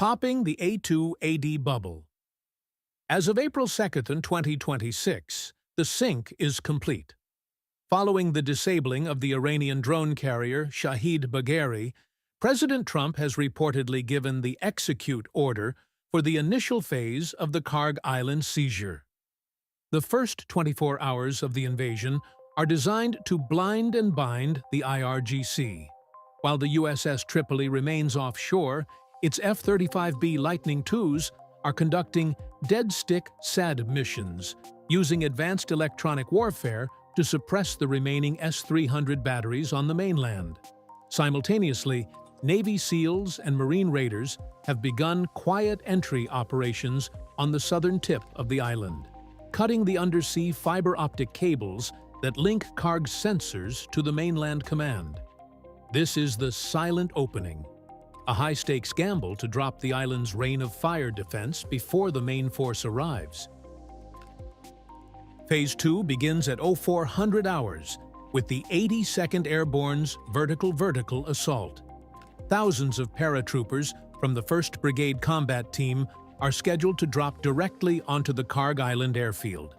Popping the A2AD bubble. As of April 2, 2026, the sink is complete. Following the disabling of the Iranian drone carrier Shahid Bagheri, President Trump has reportedly given the execute order for the initial phase of the Kharg Island seizure. The first 24 hours of the invasion are designed to blind and bind the IRGC. While the USS Tripoli remains offshore, its F-35B Lightning IIs are conducting dead-stick SAD missions, using advanced electronic warfare to suppress the remaining S-300 batteries on the mainland. Simultaneously, Navy SEALs and Marine raiders have begun quiet entry operations on the southern tip of the island, cutting the undersea fiber-optic cables that link Kharg's sensors to the mainland command. This is the silent opening, a high-stakes gamble to drop the island's rain of fire defense before the main force arrives. Phase 2 begins at 0400 hours with the 82nd Airborne's vertical assault. Thousands of paratroopers from the 1st Brigade Combat Team are scheduled to drop directly onto the Kharg Island airfield.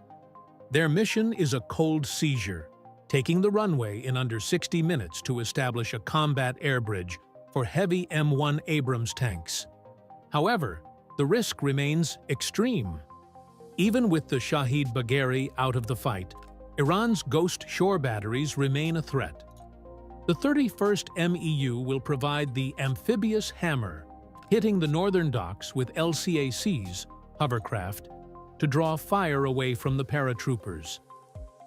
Their mission is a cold seizure, taking the runway in under 60 minutes to establish a combat air bridge for heavy M1 Abrams tanks. However, the risk remains extreme. Even with the Shahid Bagheri out of the fight, Iran's Ghost shore batteries remain a threat. The 31st MEU will provide the amphibious hammer, hitting the northern docks with LCACs, hovercraft, to draw fire away from the paratroopers.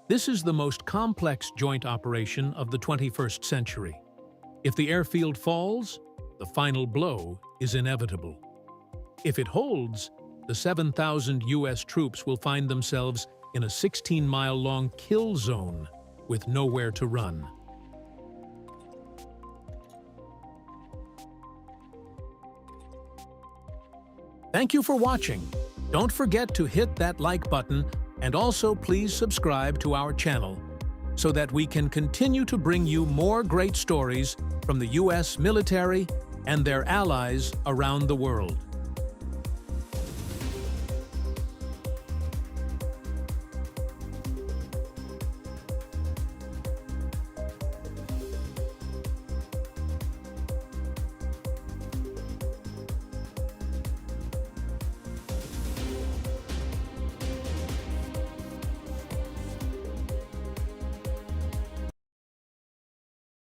This is the most complex joint operation of the 21st century. If the airfield falls, the final blow is inevitable. If it holds, the 7,000 U.S. troops will find themselves in a 16-mile-long kill zone with nowhere to run. Thank you for watching. Don't forget to hit that like button and also please subscribe to our channel so that we can continue to bring you more great stories from the U.S. military and their allies around the world.